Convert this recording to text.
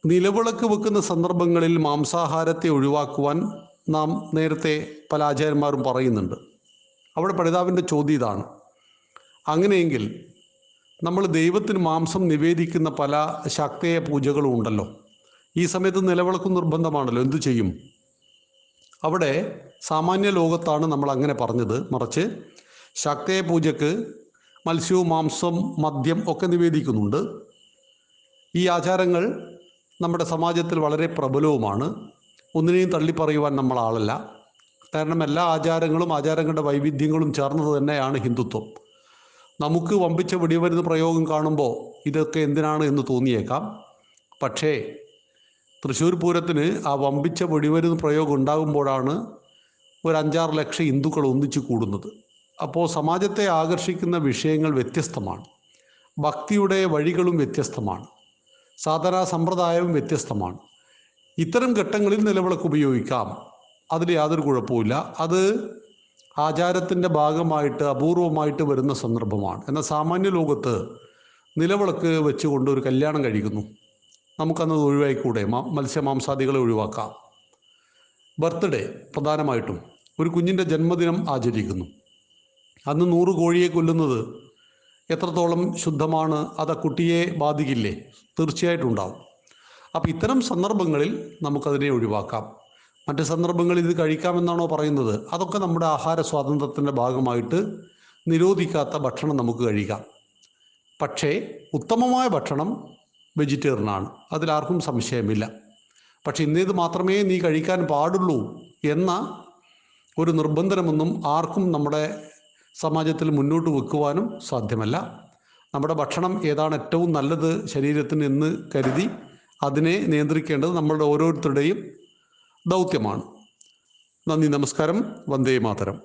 നിലവിളക്ക് വെക്കുന്ന സന്ദർഭങ്ങളിൽ മാംസാഹാരത്തെ ഒഴിവാക്കുവാൻ നാം നേരത്തെ പല ആചാര്യന്മാരും പറയുന്നുണ്ട്. അവിടെ പഠിതാവിൻ്റെ ചോദ്യം ഇതാണ്: അങ്ങനെയെങ്കിൽ നമ്മൾ ദൈവത്തിന് മാംസം നിവേദിക്കുന്ന പല ശാക്തേയ പൂജകളും ഉണ്ടല്ലോ, ഈ സമയത്ത് നിലവിളക്ക് നിർബന്ധമാണല്ലോ, എന്തു ചെയ്യും? അവിടെ സാമാന്യ ലോകത്താണ് നമ്മൾ അങ്ങനെ പറഞ്ഞത്. മറിച്ച് ശാക്തേയ പൂജക്ക് മത്സ്യവും മാംസം മദ്യം ഒക്കെ നിവേദിക്കുന്നുണ്ട്. ഈ ആചാരങ്ങൾ നമ്മുടെ സമാജത്തിൽ വളരെ പ്രബലവുമാണ്. ഒന്നിനെയും തള്ളിപ്പറയുവാൻ നമ്മൾ ആളല്ല. കാരണം എല്ലാ ആചാരങ്ങളും ആചാരങ്ങളുടെ വൈവിധ്യങ്ങളും ചേർന്നത് തന്നെയാണ് ഹിന്ദുത്വം. നമുക്ക് വമ്പിച്ച വെടിമരുന്ന് പ്രയോഗം കാണുമ്പോൾ ഇതൊക്കെ എന്തിനാണ് എന്ന് തോന്നിയേക്കാം. പക്ഷേ തൃശ്ശൂർ പൂരത്തിന് ആ വമ്പിച്ച വെടിമരുന്ന് പ്രയോഗം ഉണ്ടാകുമ്പോഴാണ് ഒരു 5-6 ലക്ഷം ഹിന്ദുക്കൾ ഒന്നിച്ചു കൂടുന്നത്. അപ്പോൾ സമാജത്തെ ആകർഷിക്കുന്ന വിഷയങ്ങൾ വ്യത്യസ്തമാണ്, ഭക്തിയുടെ വഴികളും വ്യത്യസ്തമാണ്, സാധനാ സമ്പ്രദായവും വ്യത്യസ്തമാണ്. ഇത്തരം ഘട്ടങ്ങളിൽ നിലവിളക്ക് ഉപയോഗിക്കാം, അതിൽ യാതൊരു കുഴപ്പമില്ല. അത് ആചാരത്തിൻ്റെ ഭാഗമായിട്ട് അപൂർവമായിട്ട് വരുന്ന സന്ദർഭമാണ്. എന്നാൽ സാമാന്യ ലോകത്ത് നിലവിളക്ക് വെച്ചുകൊണ്ട് ഒരു കല്യാണം കഴിക്കുന്നു, നമുക്കന്ന് ഒഴിവായിക്കൂടെ? മത്സ്യമാംസാദികളെ ഒഴിവാക്കാം. ബർത്ത്ഡേ പ്രധാനമായിട്ടും ഒരു കുഞ്ഞിൻ്റെ ജന്മദിനം ആചരിക്കുന്നു, അന്ന് 100 കോഴിയെ കൊല്ലുന്നത് എത്രത്തോളം ശുദ്ധമാണ്? അത് ആ കുട്ടിയെ ബാധിക്കില്ലേ? തീർച്ചയായിട്ടും ഉണ്ടാവും. അപ്പോൾ ഇത്തരം സന്ദർഭങ്ങളിൽ നമുക്കതിനെ ഒഴിവാക്കാം. മറ്റ് സന്ദർഭങ്ങളിൽ ഇത് കഴിക്കാമെന്നാണോ പറയുന്നത്? അതൊക്കെ നമ്മുടെ ആഹാര സ്വാതന്ത്ര്യത്തിൻ്റെ ഭാഗമായിട്ട് നിരോധിക്കാത്ത ഭക്ഷണം നമുക്ക് കഴിക്കാം. പക്ഷേ ഉത്തമമായ ഭക്ഷണം വെജിറ്റേറിയനാണ്, അതിലാർക്കും സംശയമില്ല. പക്ഷെ ഇന്നേത് മാത്രമേ നീ കഴിക്കാൻ പാടുള്ളൂ എന്ന ഒരു നിർബന്ധനമൊന്നും ആർക്കും നമ്മുടെ സമാജത്തിൽ മുന്നോട്ട് വെക്കുവാനും സാധ്യമല്ല. നമ്മുടെ ഭക്ഷണം ഏതാണ് ഏറ്റവും നല്ലത് ശരീരത്തിന് എന്ന് കരുതി അതിനെ നിയന്ത്രിക്കേണ്ടത് നമ്മളുടെ ഓരോരുത്തരുടെയും ദൗത്യമാണ്. നന്ദി, നമസ്കാരം. വന്ദേ മാതരം.